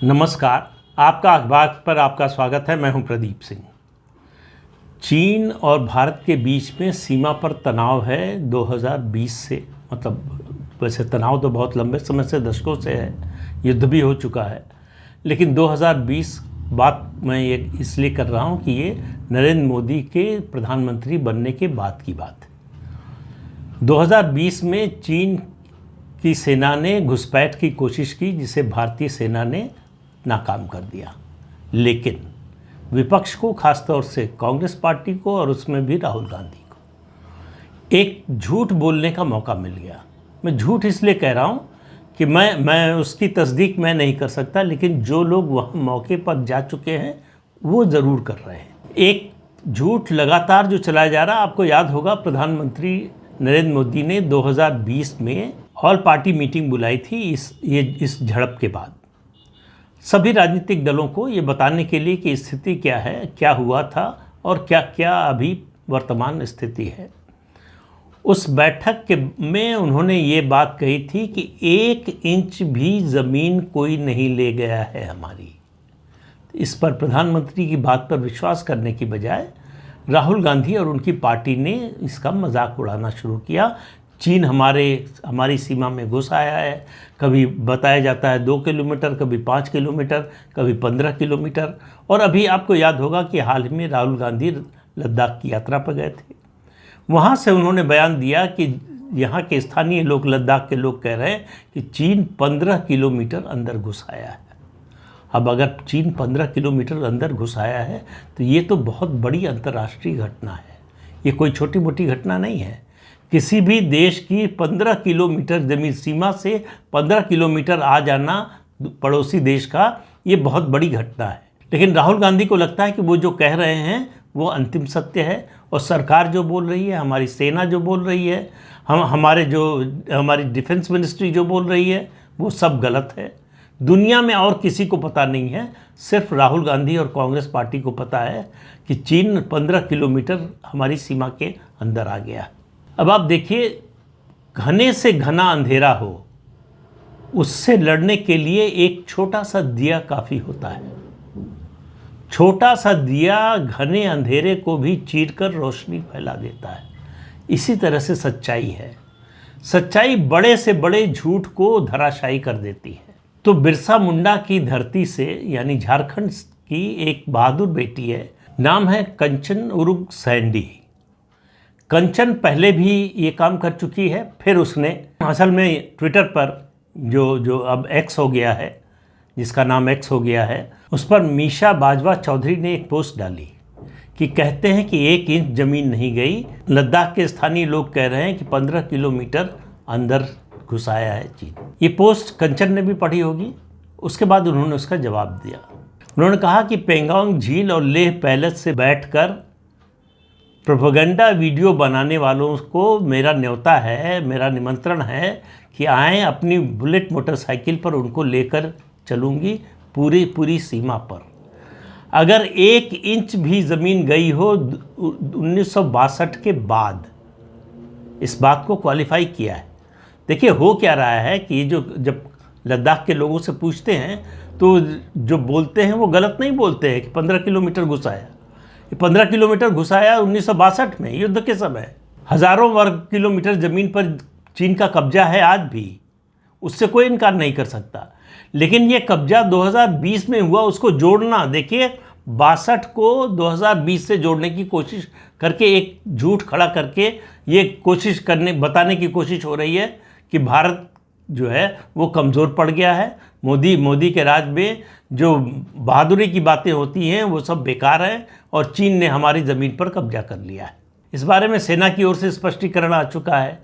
नमस्कार, आपका अखबार पर आपका स्वागत है। मैं हूं प्रदीप सिंह। चीन और भारत के बीच में सीमा पर तनाव है 2020 से। मतलब वैसे तनाव तो बहुत लंबे समय से, दशकों से है, युद्ध भी हो चुका है, लेकिन 2020 बात मैं ये इसलिए कर रहा हूं कि ये नरेंद्र मोदी के प्रधानमंत्री बनने के बाद की बात है। 2020 में चीन की सेना ने घुसपैठ की कोशिश की, जिसे भारतीय सेना ने नाकाम कर दिया। लेकिन विपक्ष को, खासतौर से कांग्रेस पार्टी को और उसमें भी राहुल गांधी को एक झूठ बोलने का मौका मिल गया। मैं झूठ इसलिए कह रहा हूं कि मैं उसकी तस्दीक मैं नहीं कर सकता, लेकिन जो लोग वहाँ मौके पर जा चुके हैं वो ज़रूर कर रहे हैं। एक झूठ लगातार जो चलाया जा रहा, आपको याद होगा प्रधानमंत्री नरेंद्र मोदी ने 2020 में ऑल पार्टी मीटिंग बुलाई थी इस झड़प के बाद, सभी राजनीतिक दलों को ये बताने के लिए कि स्थिति क्या है, क्या हुआ था और क्या क्या अभी वर्तमान स्थिति है। उस बैठक में उन्होंने ये बात कही थी कि 1 इंच भी ज़मीन कोई नहीं ले गया है हमारी। इस पर प्रधानमंत्री की बात पर विश्वास करने की बजाय राहुल गांधी और उनकी पार्टी ने इसका मजाक उड़ाना शुरू किया। चीन हमारी सीमा में घुस आया है, कभी बताया जाता है 2 किलोमीटर, कभी 5 किलोमीटर, कभी 15 किलोमीटर। और अभी आपको याद होगा कि हाल ही में राहुल गांधी लद्दाख की यात्रा पर गए थे। वहाँ से उन्होंने बयान दिया कि यहाँ के स्थानीय लोग, लद्दाख के लोग कह रहे हैं कि चीन 15 किलोमीटर अंदर घुस आया है। अब अगर चीन 15 किलोमीटर अंदर घुस आया है तो ये तो बहुत बड़ी अंतर्राष्ट्रीय घटना है, ये कोई छोटी मोटी घटना नहीं है। किसी भी देश की 15 किलोमीटर जमीन सीमा से 15 किलोमीटर आ जाना पड़ोसी देश का, ये बहुत बड़ी घटना है। लेकिन राहुल गांधी को लगता है कि वो जो कह रहे हैं वो अंतिम सत्य है, और सरकार जो बोल रही है, हमारी सेना जो बोल रही है, हमारी डिफेंस मिनिस्ट्री जो बोल रही है, वो सब गलत है। दुनिया में और किसी को पता नहीं है, सिर्फ राहुल गांधी और कांग्रेस पार्टी को पता है कि चीन 15 किलोमीटर हमारी सीमा के अंदर आ गया। अब आप देखिए, घने से घना अंधेरा हो, उससे लड़ने के लिए एक छोटा सा दिया काफ़ी होता है। छोटा सा दिया घने अंधेरे को भी चीरकर रोशनी फैला देता है। इसी तरह से सच्चाई है। सच्चाई बड़े से बड़े झूठ को धराशायी कर देती है। तो बिरसा मुंडा की धरती से, यानी झारखंड की एक बहादुर बेटी है, नाम है कंचन उर्फ सैंडी। कंचन पहले भी ये काम कर चुकी है। फिर उसने असल में ट्विटर पर जो अब एक्स हो गया है, जिसका नाम एक्स हो गया है, उस पर मीशा बाजवा चौधरी ने एक पोस्ट डाली कि कहते हैं कि 1 इंच ज़मीन नहीं गई। लद्दाख के स्थानीय लोग कह रहे हैं कि 15 किलोमीटर अंदर घुस आया है चीन। ये पोस्ट कंचन ने भी पढ़ी होगी। उसके बाद उन्होंने उसका जवाब दिया। उन्होंने कहा कि पेंगोंग झील और लेह पैलेस से बैठकर प्रोपेगेंडा वीडियो बनाने वालों को मेरा न्योता है, मेरा निमंत्रण है कि आएँ, अपनी बुलेट मोटरसाइकिल पर उनको लेकर चलूँगी पूरी सीमा पर। अगर 1 इंच भी ज़मीन गई हो 1962 के बाद, इस बात को क्वालिफाई किया है। देखिए हो क्या रहा है कि जब लद्दाख के लोगों से पूछते हैं तो जो बोलते हैं वो गलत नहीं बोलते हैं कि 15 किलोमीटर घुस आया। 15 किलोमीटर घुस आया 1962 में, युद्ध के समय। हज़ारों वर्ग किलोमीटर ज़मीन पर चीन का कब्जा है आज भी, उससे कोई इनकार नहीं कर सकता। लेकिन ये कब्जा 2020 में हुआ, उसको जोड़ना, देखिए 62 को 2020 से जोड़ने की कोशिश करके, एक झूठ खड़ा करके ये बताने की कोशिश हो रही है कि भारत जो है वो कमज़ोर पड़ गया है। मोदी के राज में जो बहादुरी की बातें होती हैं वो सब बेकार है, और चीन ने हमारी ज़मीन पर कब्जा कर लिया है। इस बारे में सेना की ओर से स्पष्टीकरण आ चुका है,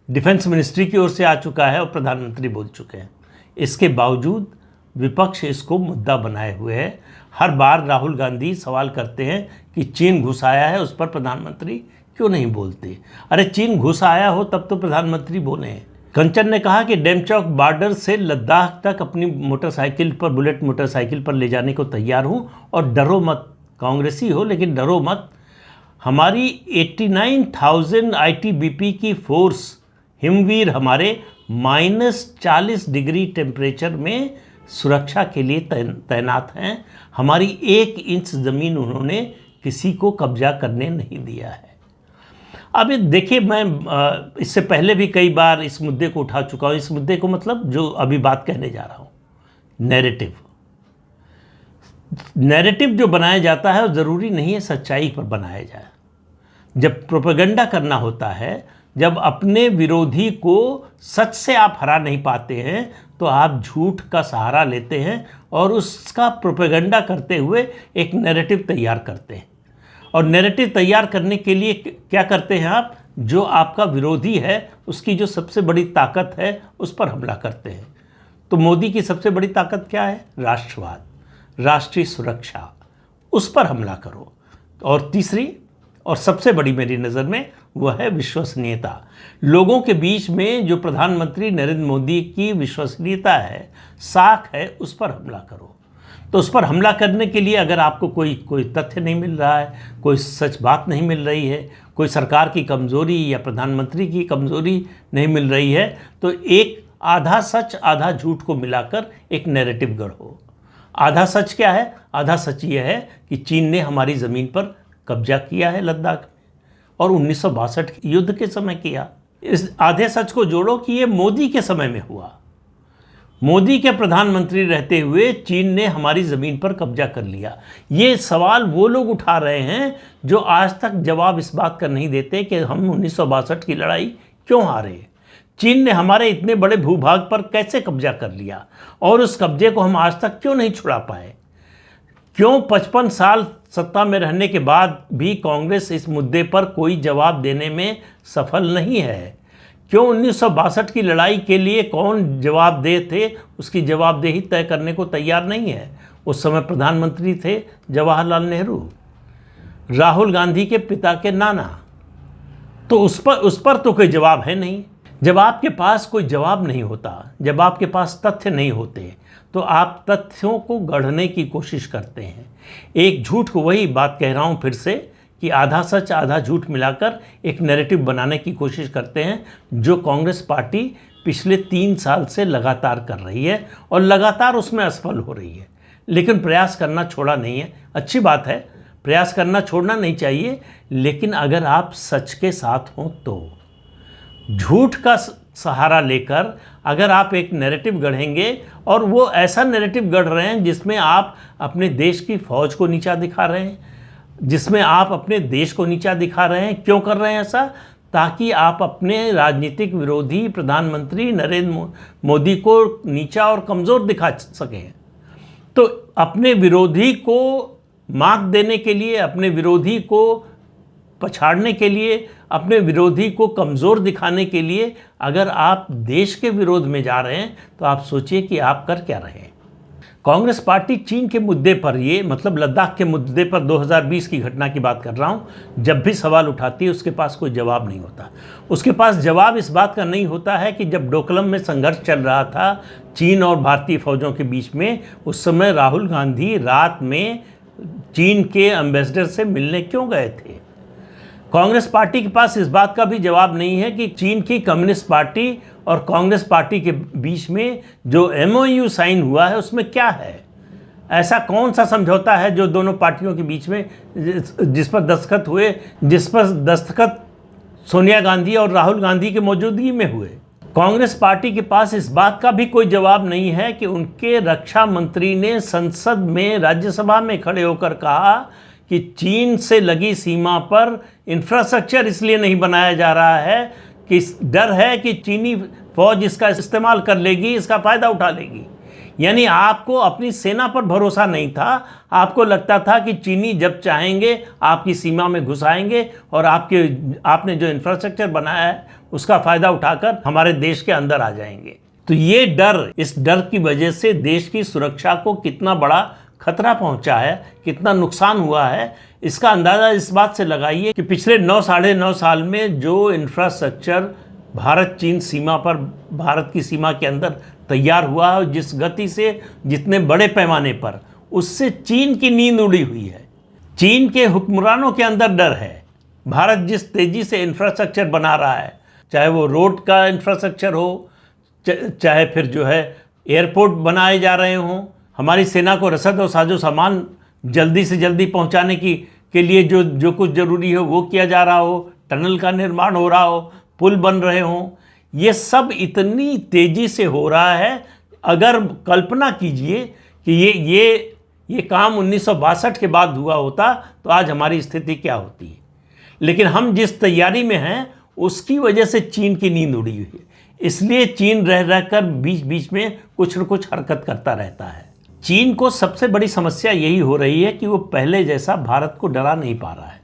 डिफेंस मिनिस्ट्री की ओर से आ चुका है, और प्रधानमंत्री बोल चुके हैं। इसके बावजूद विपक्ष इसको मुद्दा बनाए हुए है। हर बार राहुल गांधी सवाल करते हैं कि चीन घुस आया है, उस पर प्रधानमंत्री क्यों नहीं बोलते। अरे चीन घुस आया हो तब तो प्रधानमंत्री बोले हैं। कंचन ने कहा कि डेमचौक बॉर्डर से लद्दाख तक अपनी मोटरसाइकिल पर, बुलेट मोटरसाइकिल पर ले जाने को तैयार हूँ, और डरो मत, कांग्रेसी हो लेकिन डरो मत। हमारी 89,000 ITBP की फोर्स हिमवीर हमारे -40 डिग्री टेम्परेचर में सुरक्षा के लिए तैनात हैं। हमारी 1 इंच ज़मीन उन्होंने किसी को कब्जा करने नहीं दिया है। अब ये देखिए, मैं इससे पहले भी कई बार इस मुद्दे को उठा चुका हूँ। इस मुद्दे को मतलब जो अभी बात कहने जा रहा हूँ, नैरेटिव जो बनाया जाता है वो ज़रूरी नहीं है सच्चाई पर बनाया जाए। जब प्रोपेगेंडा करना होता है, जब अपने विरोधी को सच से आप हरा नहीं पाते हैं, तो आप झूठ का सहारा लेते हैं और उसका प्रोपेगेंडा करते हुए एक नैरेटिव तैयार करते हैं। और नैरेटिव तैयार करने के लिए क्या करते हैं आप? जो आपका विरोधी है उसकी जो सबसे बड़ी ताकत है उस पर हमला करते हैं। तो मोदी की सबसे बड़ी ताकत क्या है? राष्ट्रवाद, राष्ट्रीय सुरक्षा, उस पर हमला करो। और तीसरी और सबसे बड़ी मेरी नज़र में वह है विश्वसनीयता। लोगों के बीच में जो प्रधानमंत्री नरेंद्र मोदी की विश्वसनीयता है, साख है, उस पर हमला करो। तो उस पर हमला करने के लिए अगर आपको कोई तथ्य नहीं मिल रहा है, कोई सच बात नहीं मिल रही है, कोई सरकार की कमज़ोरी या प्रधानमंत्री की कमज़ोरी नहीं मिल रही है, तो एक आधा सच आधा झूठ को मिलाकर एक नैरेटिव गढ़ो। आधा सच क्या है? आधा सच ये है कि चीन ने हमारी ज़मीन पर कब्जा किया है लद्दाख में, और 1962 युद्ध के समय किया। इस आधे सच को जोड़ो कि ये मोदी के समय में हुआ। मोदी के प्रधानमंत्री रहते हुए चीन ने हमारी ज़मीन पर कब्जा कर लिया। ये सवाल वो लोग उठा रहे हैं जो आज तक जवाब इस बात का नहीं देते कि हम 1962 की लड़ाई क्यों हारे, चीन ने हमारे इतने बड़े भूभाग पर कैसे कब्जा कर लिया, और उस कब्जे को हम आज तक क्यों नहीं छुड़ा पाए। क्यों 55 साल सत्ता में रहने के बाद भी कांग्रेस इस मुद्दे पर कोई जवाब देने में सफल नहीं है। क्यों 1962 की लड़ाई के लिए कौन जवाबदेह थे, उसकी जवाबदेही तय करने को तैयार नहीं है। उस समय प्रधानमंत्री थे जवाहरलाल नेहरू, राहुल गांधी के पिता के नाना। तो उस पर तो कोई जवाब है नहीं। जब आपके पास कोई जवाब नहीं होता, जब आपके पास तथ्य नहीं होते, तो आप तथ्यों को गढ़ने की कोशिश करते हैं। एक झूठ को, वही बात कह रहा हूँ फिर से, कि आधा सच आधा झूठ मिलाकर एक नैरेटिव बनाने की कोशिश करते हैं, जो कांग्रेस पार्टी पिछले 3 साल से लगातार कर रही है और लगातार उसमें असफल हो रही है। लेकिन प्रयास करना छोड़ा नहीं है। अच्छी बात है, प्रयास करना छोड़ना नहीं चाहिए, लेकिन अगर आप सच के साथ हों तो। झूठ का सहारा लेकर अगर आप एक नैरेटिव गढ़ेंगे, और वो ऐसा नैरेटिव गढ़ रहे हैं जिसमें आप अपने देश की फौज को नीचा दिखा रहे हैं, जिसमें आप अपने देश को नीचा दिखा रहे हैं। क्यों कर रहे हैं ऐसा? ताकि आप अपने राजनीतिक विरोधी प्रधानमंत्री नरेंद्र मोदी को नीचा और कमज़ोर दिखा सकें। तो अपने विरोधी को मात देने के लिए, अपने विरोधी को पछाड़ने के लिए, अपने विरोधी को कमज़ोर दिखाने के लिए अगर आप देश के विरोध में जा रहे हैं, तो आप सोचिए कि आप कर क्या रहे हैं। कांग्रेस पार्टी चीन के मुद्दे पर, ये मतलब लद्दाख के मुद्दे पर 2020 की घटना की बात कर रहा हूँ, जब भी सवाल उठाती है उसके पास कोई जवाब नहीं होता। उसके पास जवाब इस बात का नहीं होता है कि जब डोकलम में संघर्ष चल रहा था चीन और भारतीय फौजों के बीच में, उस समय राहुल गांधी रात में चीन के एम्बेसडर से मिलने क्यों गए थे। कांग्रेस पार्टी के पास इस बात का भी जवाब नहीं है कि चीन की कम्युनिस्ट पार्टी और कांग्रेस पार्टी के बीच में जो MOU साइन हुआ है उसमें क्या है। ऐसा कौन सा समझौता है जो दोनों पार्टियों के बीच में, जिस पर दस्तखत हुए, जिस पर दस्तखत सोनिया गांधी और राहुल गांधी की मौजूदगी में हुए। कांग्रेस पार्टी के पास इस बात का भी कोई जवाब नहीं है कि उनके रक्षा मंत्री ने संसद में, राज्यसभा में खड़े होकर कहा कि चीन से लगी सीमा पर इंफ्रास्ट्रक्चर इसलिए नहीं बनाया जा रहा है कि डर है कि चीनी फौज इसका इस्तेमाल कर लेगी, इसका फ़ायदा उठा लेगी। यानी आपको अपनी सेना पर भरोसा नहीं था। आपको लगता था कि चीनी जब चाहेंगे आपकी सीमा में घुस आएंगे और आपने जो इंफ्रास्ट्रक्चर बनाया है उसका फ़ायदा उठाकर हमारे देश के अंदर आ जाएंगे। तो ये डर, इस डर की वजह से देश की सुरक्षा को कितना बड़ा खतरा पहुंचा है, कितना नुकसान हुआ है, इसका अंदाज़ा इस बात से लगाइए कि पिछले 9 साढ़े 9 साल में जो इंफ्रास्ट्रक्चर भारत चीन सीमा पर, भारत की सीमा के अंदर तैयार हुआ है, जिस गति से, जितने बड़े पैमाने पर, उससे चीन की नींद उड़ी हुई है। चीन के हुक्मरानों के अंदर डर है। भारत जिस तेज़ी से इंफ्रास्ट्रक्चर बना रहा है, चाहे वो रोड का इंफ्रास्ट्रक्चर हो, चाहे फिर जो है एयरपोर्ट बनाए जा रहे हों, हमारी सेना को रसद और साजो सामान जल्दी से जल्दी पहुंचाने के लिए जो कुछ ज़रूरी हो वो किया जा रहा हो, टनल का निर्माण हो रहा हो, पुल बन रहे हों, ये सब इतनी तेज़ी से हो रहा है। अगर कल्पना कीजिए कि ये काम 1962 के बाद हुआ होता तो आज हमारी स्थिति क्या होती। लेकिन हम जिस तैयारी में हैं उसकी वजह से चीन की नींद उड़ी हुई है। इसलिए चीन रह रहकर बीच बीच में कुछ न कुछ हरकत करता रहता है। चीन को सबसे बड़ी समस्या यही हो रही है कि वो पहले जैसा भारत को डरा नहीं पा रहा है।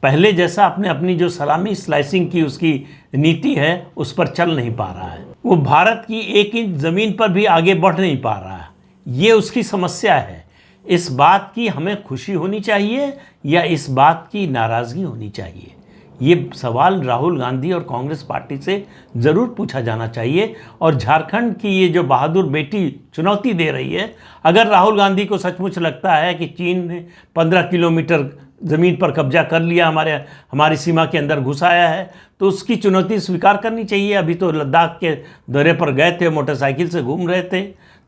पहले जैसा अपनी जो सलामी स्लाइसिंग की उसकी नीति है उस पर चल नहीं पा रहा है। वो भारत की 1 इंच ज़मीन पर भी आगे बढ़ नहीं पा रहा है। ये उसकी समस्या है। इस बात की हमें खुशी होनी चाहिए या इस बात की नाराज़गी होनी चाहिए, ये सवाल राहुल गांधी और कांग्रेस पार्टी से ज़रूर पूछा जाना चाहिए। और झारखंड की ये जो बहादुर बेटी चुनौती दे रही है, अगर राहुल गांधी को सचमुच लगता है कि चीन ने 15 किलोमीटर ज़मीन पर कब्जा कर लिया, हमारी सीमा के अंदर घुस आया है, तो उसकी चुनौती स्वीकार करनी चाहिए। अभी तो लद्दाख के दौरे पर गए थे, मोटरसाइकिल से घूम रहे थे,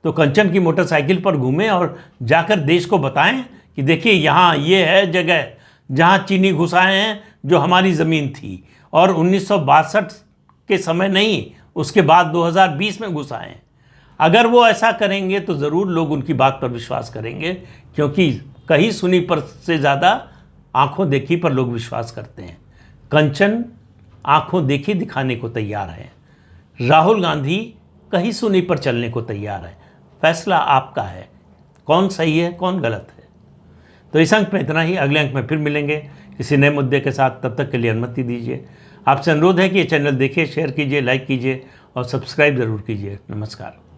तो कंचन की मोटरसाइकिल पर घूमें और जाकर देश को बताएं कि देखिए यहाँ ये है जगह जहाँ चीनी घुस आए हैं जो हमारी ज़मीन थी, और 1962 के समय नहीं, उसके बाद 2020 में घुस आए हैं। अगर वो ऐसा करेंगे तो ज़रूर लोग उनकी बात पर विश्वास करेंगे, क्योंकि कहीं सुनी पर से ज़्यादा आंखों देखी पर लोग विश्वास करते हैं। कंचन आंखों देखी दिखाने को तैयार है, राहुल गांधी कहीं सुनी पर चलने को तैयार है। फैसला आपका है, कौन सही है कौन गलत है। तो इस अंक में इतना ही, अगले अंक में फिर मिलेंगे किसी नए मुद्दे के साथ। तब तक के लिए अनुमति दीजिए। आपसे अनुरोध है कि ये चैनल देखिए, शेयर कीजिए, लाइक कीजिए और सब्सक्राइब ज़रूर कीजिए। नमस्कार।